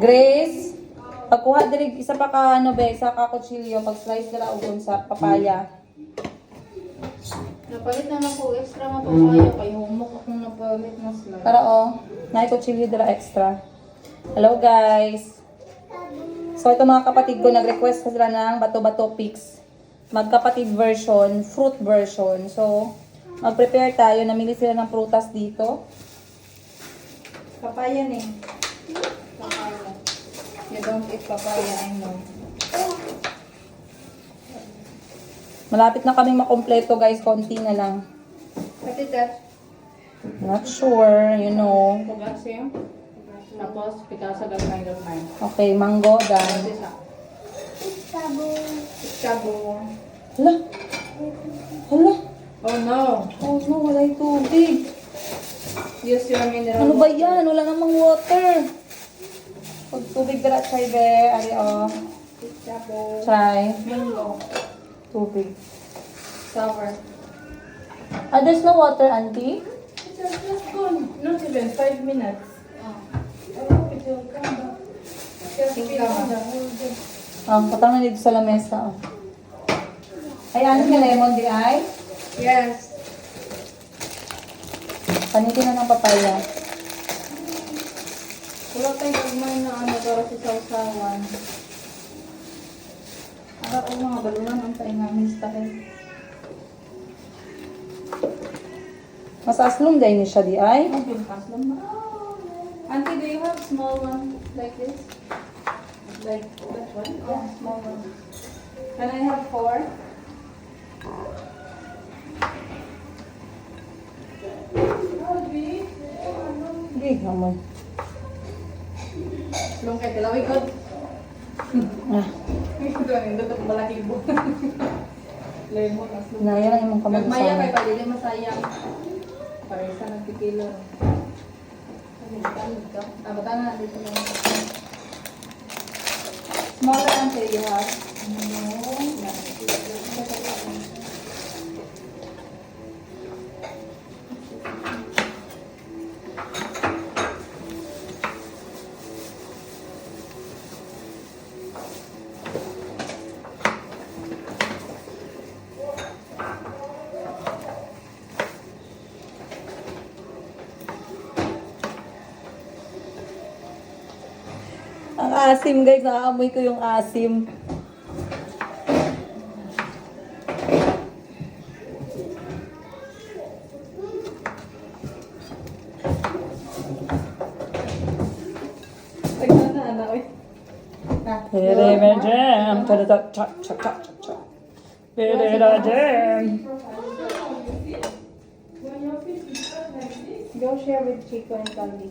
Grace, pagkuha diri isa pa ka ano be, isa ka kutsilyo, pag-slice dira og sa papaya. Napalit na lang ko extra nga papaya kay humok akong napalit na slice. Para naay kutsilyo dira extra. Hello guys. So ito mga kapatid ko, nag-request sila ng bato-bato pics. Magkapatid version, fruit version. So, mag-prepare tayo. Namili sila ng prutas dito. Papaya eh. Papaya. You don't eat papaya, I know. Malapit na kaming makompleto guys. Konti na lang. Pati that. Not sure, you know. Potassium. Tapos, pikasa that kind of mine. Okay, mango, done. Shabu. Hala. Hala. Oh no. Oh no, wala yung tubig. Use your mineral Ano ba yan? Wala namang water. Pag tubig dala, try be. Ari Shabu. Try. Mango. Tubig. Sour. There's no water, auntie? It's just gone. Not even 5 minutes. I hope it will come back. Just feel the whole day. Patang na dito sa lamesa. Ay, ano yung lemon di ay? Yes. Panitin na ng papaya. Wala tayong gagmay na ano para sa sausawan. Ara ko mga balunan ang tayo namin sa tayo. Mas aslom dahil ni siya di ay? Auntie, do you have small one like this? Like that one? Yeah, small one. Can I have 4? Hindi naman. Long kay dalawig ko. Ah, Ito ang ito ang balahibo. Lemon as long. na yan ang imong kamay Nagmaya kay sa palili masayang. Para isa ng tikilo. Batan na dito lang. Smaller until you have. Ang asim guys, nakaamoy ko yung asim. Tignan na anak oy. Pere jam. Pere jam. Go share with Chico and Candy.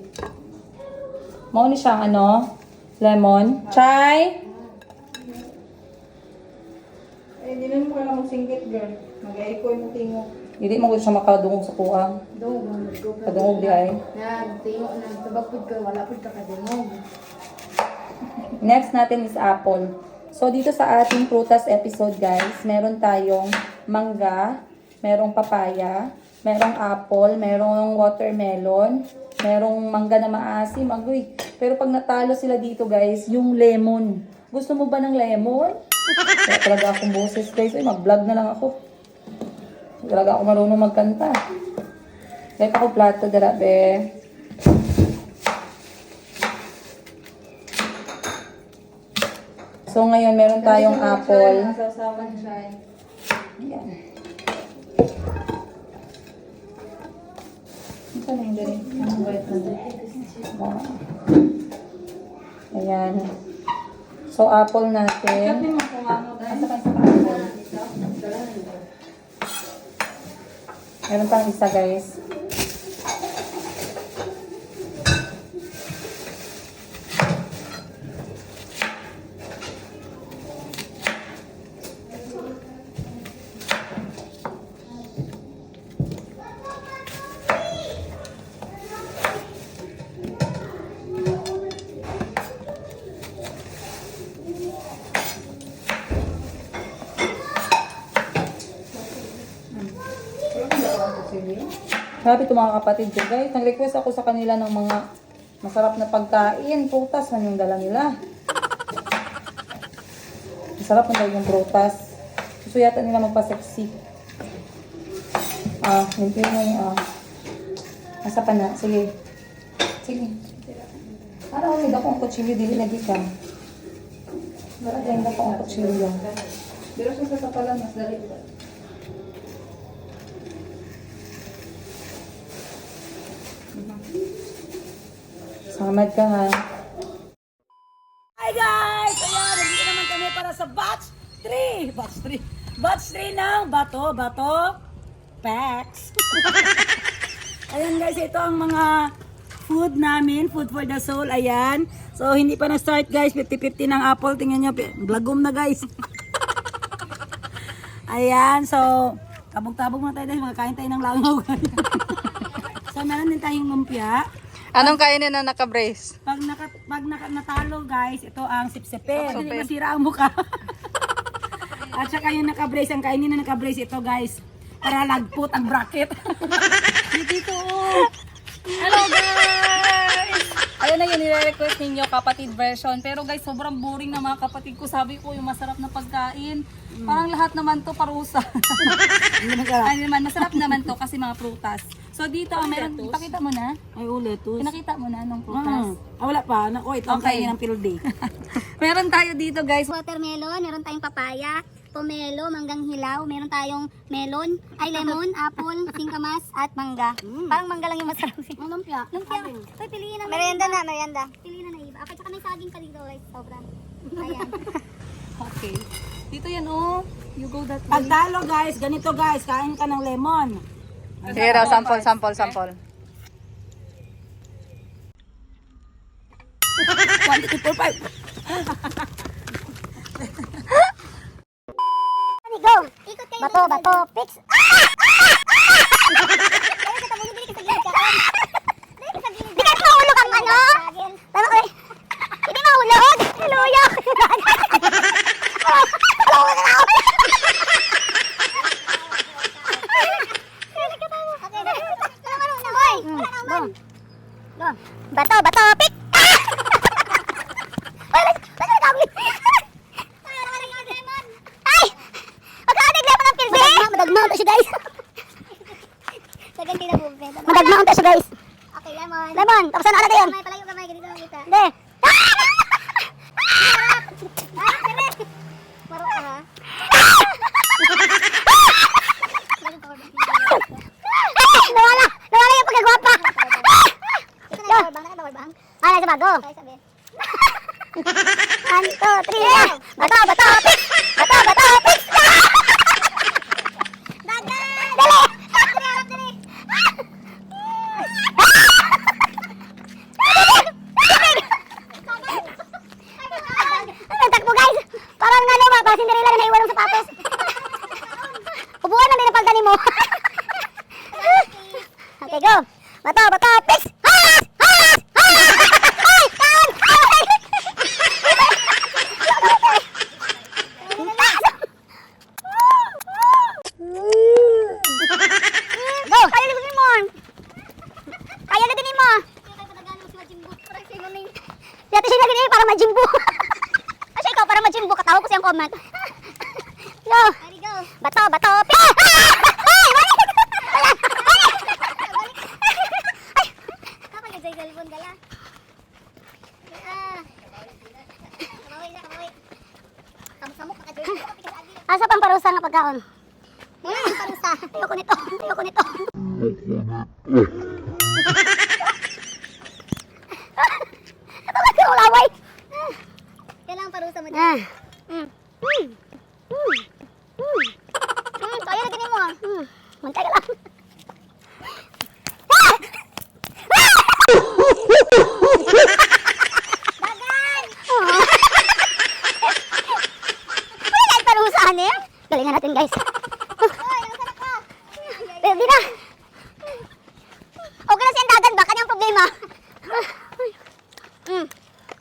Mao ni siyang ano? Lemon. Chai. Eh, di na mo ka lang magsingkit, girl. Mag-aikoy mo tingo. Hindi mo ko siya makadungog sa kuang. Dungog, go ka. Kadungog di ay. Yan, tingo na. Tabagpod ka, wala po ka kadungog. Next natin is apple. So, dito sa ating prutas episode, guys, meron tayong mangga, merong papaya, merong apple, merong watermelon, merong mangga na maasim. Agoy. Pero pag natalo sila dito, guys, yung lemon. Gusto mo ba ng lemon? Kaya talaga akong boses, guys. Ay, mag-vlog na lang ako. Talaga ako marunong magkanta. Kaya ako plato, darabe. So, ngayon, meron tayong apple. Sasawan siya. Ayan. Ito na yung dali. Ang white na dali. Ayan. So, apple natin. Sabi mo kung ano dahil. Asa pa isa pa apple? Meron pang isa, guys. Grabe ito mga kapatid ko, guys. Nag-request ako sa kanila ng mga masarap na pagkain. Prutas, ano yung dala nila? Masarap na daw yung prutas. Gusto yata nila magpa-sexy. Limpyo na yung nasa pa na. Sige. Sige. Para ulit ako ang kutsilyo, dili lagi ka. Para dahil ako ang kutsilyo. Pero sa sasapalan, mas dali ba? Samad ka ha. Hi guys! Ayan, nandito naman kami para sa batch 3. Batch 3 ng Bato Packs. Ayan guys, ito ang mga food namin. Food for the soul. Ayan. So, hindi pa na-start guys. 50-50 ng apple. Tingnan nyo. Blagom na guys. Ayan. So, tabog-tabog na tayo dahil makakain tayo ng langaw. So, meron din tayong lumpia. Anong kainin na naka-brace? Pag natalo guys, ito ang sipsipin. Hindi masira ang mukha. At saka yung naka-brace, ang kainin na naka-brace ito guys. Para lagpot ang bracket. Dito. Hello guys! Ayun na yun, nire-request ninyo kapatid version. Pero guys, sobrang boring na mga kapatid ko. Sabi ko yung masarap na pagkain. Parang lahat naman to parusa. Ay naman, masarap naman to kasi mga prutas. So dito, meron, pakita mo na. Ay, ulit. Pinakita mo na nung prutas. Wala pa. Naku, ito ang Okay. kainin ng pilde. Meron tayo dito guys. Watermelon, meron tayong papaya, pomelo, manggang hilaw, meron tayong melon, ay lemon, apple, singkamas, at mangga. Parang mangga lang yung masarap. Lumpia. Lumpia. Uy, piliin na. Merienda na, merienda. Piliin na iba. Okay, tsaka may saging pa dito guys. Sobra. Ayan. Okay. Dito yan oh. You go that way. Pagtalo guys, ganito guys, kain ka ng lemon. Sige raw, sample. 1, 2, 3, 4, 5. Go! Ikot kayo. Bato, fix. Di ka mahulog ang ano? Tama ko hindi mahulog. Haluya. Bato, pick! Ay! Magkakanig lemon ang pilde! Madagmang to siya guys! Madagmang to siya guys! Okay, lemon. Lemon! Tapos ano natin yun? Palayo kamay, ganito lang kita. Hindi! Maro ka ha? Nawala yung pagkagwapa! Nasa bago. 1, 2, 3. Bato, pick! Bato, pick! Dagan! Dali! Harap dali! Takbo guys! Parang nga naman, parang Cinderella na naiwan ng sapatos. Upuan na may napaldani mo. Okay, go! Bato, pick! Dati siya lagi para majimbo. Kasi ikaw para majimbo katawa ko siyang comment. Go. Bato. Kapag yung cellphone gala. Asa pang parusa nga pagkaon? Parusa. Ayoko nito. Ulaway. Kailangan parusa mo dyan. Kaya na ganyan mo ah. Mantay ka lang. Dagan! Wala kahit parusahan eh. Galingan natin guys. Pwede na. Okay na siyang dagan ba? Kanyang problema.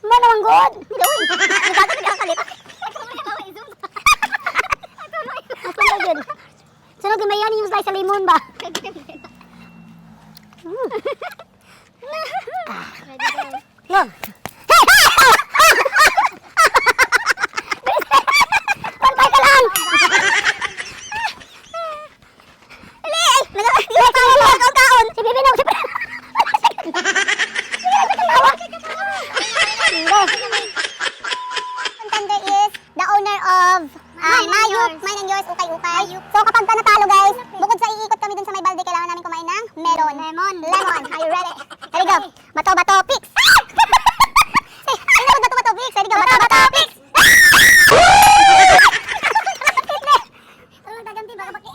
Manawang god. Nagdagan nagkakalit. Sunod yun. Sunod yung mayan yung slice sa limon ba? Go. Pantay ka lang. Hindi. Kaon. Si Bibi na. Contender is the owner of Mayup. Mine and yours, ukay-ukay. So kapag ka natalo guys, bukod sa iikot kami dun sa may balde, kailangan namin kumain ng melon. Lemon. Are you ready? Ready go. Bato, pix. Ay, bato, pix. Ready go. Bato, pix. Gaganti, baka baki.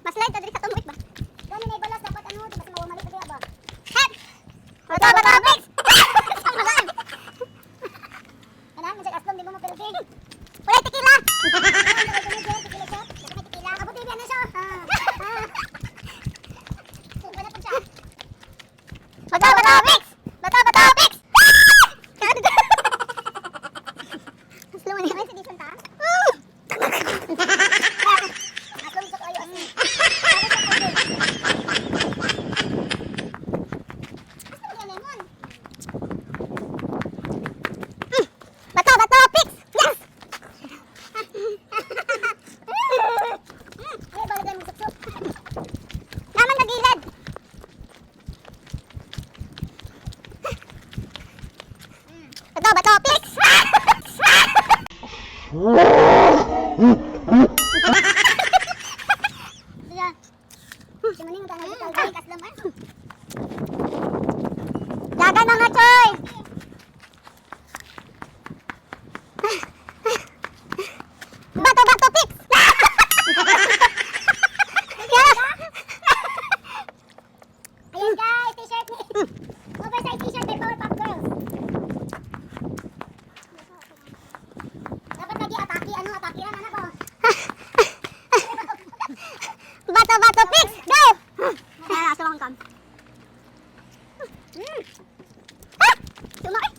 Mas light, dali sa tumawit ba? Gani na ibalas, dapat ano, di ba sa mawamali pa ba? Head! Bato, pix! Kailangan, masag aslong, di mo mapilipig. Wala, tequila! Tequila. Abot yung na siya. Wala po siya. Bato, pix! Bato, pix! Aslong, ano yung si Dison ta? Aslong, sa kayo. Bato, pix! Yes! Ay, balikan mo suksok. Naman nagilid. Bato, pix! Jaga na nga, Choy! Bato, pix! Ayan guys, t-shirt ni oversize t-shirt by Powerpuff Girls. Dapat lagi atake ran anak ko. Bato, pix! Go! Aso lang kam. Sumakit!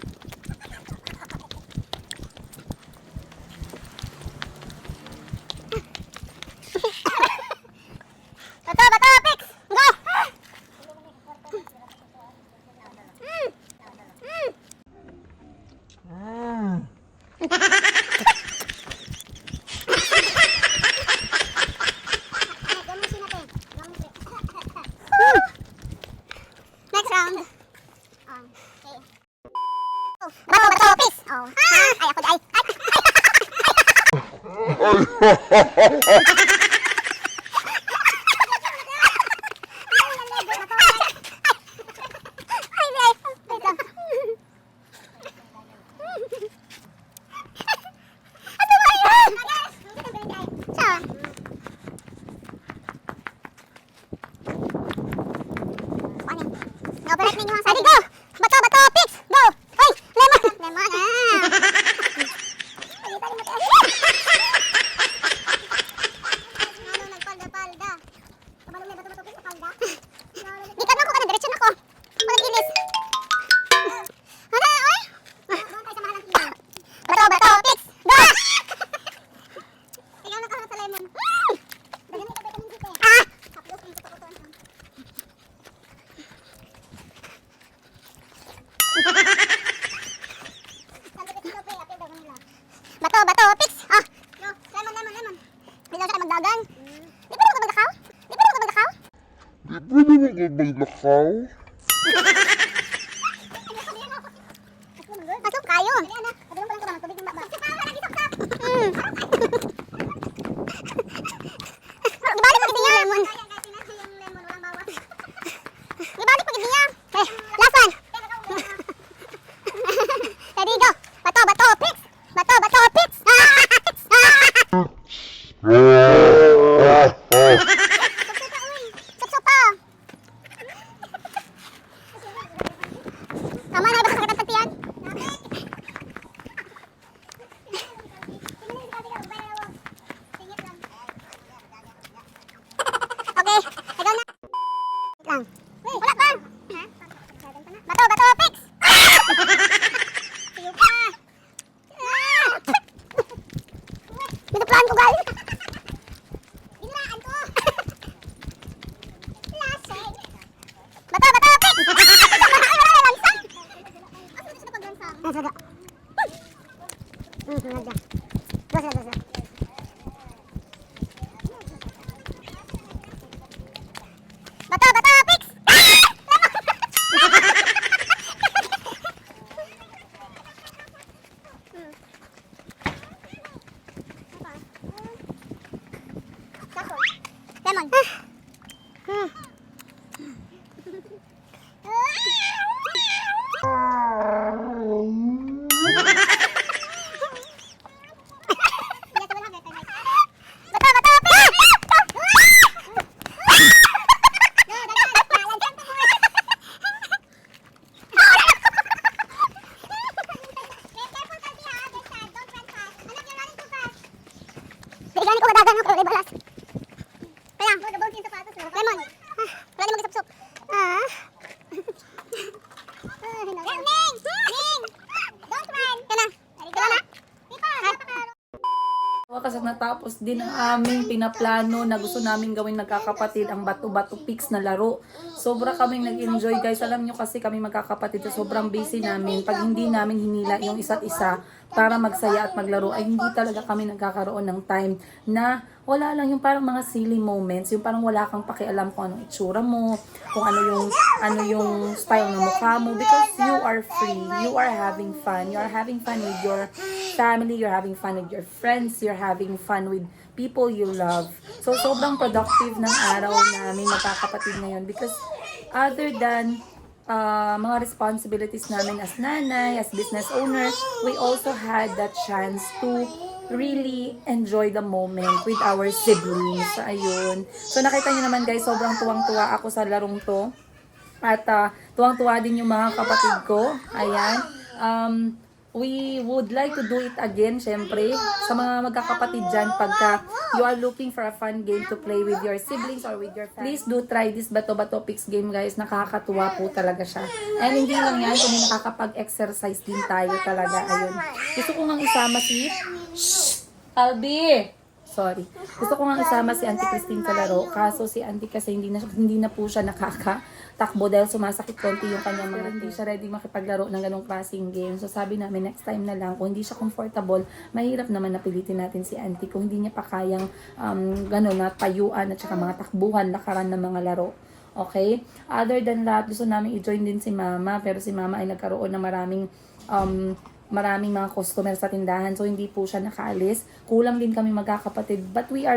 Bato, pix! Go! Next round. Okay. Bato, pix! Oh. Ay, ako ay. Ready, go! Bato, pix! Go! Hoy! Lemon! Nagpalda. Kabalong may bato, pix sa palda. Di ka na ako, diretso na ko. Walang inis. Ano, oy? Doon tayo sa mahalang ilan. Bato, pix! Go! Ikaw na ka sa lemon. Dahil may vitamin C eh. Tapos yung gusto ko to. Bato, pix! Ah! Lemon. Bilang siya magdagan. Di pa naman maglakaw? Masok kayo. Pagdalang pa lang ko naman, tubig ng baba. Dibalik pag niya. Lemon. Dibalik pag niya. Okay, last one. Ready, go. Bato, pix! Bato, pix! Suksok pa. Tama na, baka sakit ang tatiyan. Okay, ikaw na. Wait lang. Wala pa. Bato, pix! Siyo pa. Binuplaan ko, guys. Binuraan ko. Bato, bato, fix! Lemon. Bigyan ko madagan ng kulay balas. Kaya, magabog yung sapatos mo. Lemon. Wala na mag-isap-sup. Ning! Ning! Don't run! Kaya na. Kaya na. Kasi natapos din ang aming pinaplano na gusto namin gawin magkakapatid ang bato-bato picks na laro. Sobra kaming nag-enjoy guys. Alam nyo kasi kami magkakapatid so sobrang busy namin. Pag hindi namin hinila yung isa't isa para magsaya at maglaro ay hindi talaga kami nagkakaroon ng time na wala lang yung parang mga silly moments, yung parang wala kang pakialam kung anong itsura mo, kung ano yung style ng mukha mo because you are free, you are having fun with your family, you're having fun with your friends, you're having fun with people you love. So sobrang productive ng araw namin magkakapatid ngayon because other than mga responsibilities namin as nanay, as business owner, we also had that chance to really enjoy the moment with our siblings. Ayun. So nakita niyo naman guys, sobrang tuwang-tuwa ako sa larong to. At tuwang-tuwa din yung mga kapatid ko. Ayan. We would like to do it again, syempre, sa mga magkakapatid dyan, pagka you are looking for a fun game to play with your siblings or with your family. Please do try this Bato-Bato Picks game, guys. Nakakatuwa po talaga siya. And hindi lang yan, kundi nakakapag-exercise din tayo talaga. Ayun. Gusto ko nga isama si... Albi! Sorry. Gusto ko nga isama si Auntie Christine sa laro. Kaso si Auntie kasi hindi na po siya nakakatakbo dahil sumasakit konti yung kanyang mga hindi siya ready makipaglaro ng ganong klaseng game. So sabi namin next time na lang kung hindi siya comfortable, mahirap naman napilitin natin si Auntie kung hindi niya pa kayang ganon na tayuan at saka mga takbuhan, lakaran ng mga laro. Okay? Other than that, gusto namin i-join din si Mama pero si Mama ay nagkaroon ng maraming mga customer sa tindahan so hindi po siya nakaalis. Kulang din kami magkakapatid but we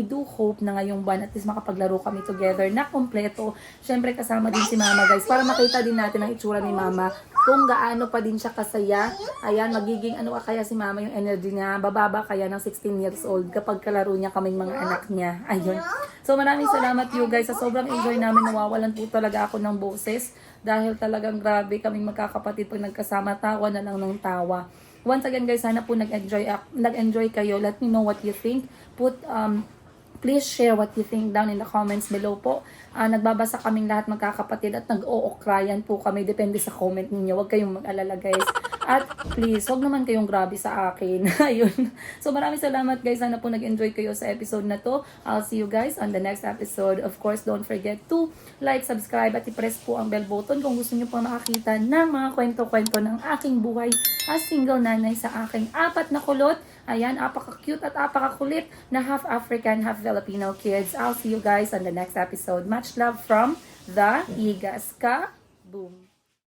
do hope na ngayong buwan at least makapaglaro kami together na kompleto. Syempre kasama din si Mama guys para makita din natin ang itsura ni Mama kung gaano pa din siya kasaya. Ayan, magiging ano kaya si Mama yung energy niya, bababa kaya ng 16 years old kapag kalaro niya kaming mga anak niya. Ayun. So maraming salamat you guys sa sobrang enjoy namin. Nawawalan po talaga ako ng boses dahil talagang grabe kaming magkakapatid pag nagkasama, tawa na lang ng tawa. Once again guys, sana po nag-enjoy kayo. Let me know what you think. Please share what you think down in the comments below po. Nagbabasa kaming lahat magkakapatid at nag-o-okrayan po kami. Depende sa comment ninyo. Huwag kayong mag-alala guys. At please, huwag naman kayong grabe sa akin. Ayun. So maraming salamat guys. Sana po nag-enjoy kayo sa episode na to. I'll see you guys on the next episode. Of course, don't forget to like, subscribe at i-press po ang bell button kung gusto nyo pa makakita ng mga kwento-kwento ng aking buhay as single nanay sa aking 4 na kulot. Ayan, apaka-cute at apaka-kulit na half African, half Filipino kids. I'll see you guys on the next episode. Much love from the Igas Ka Boom.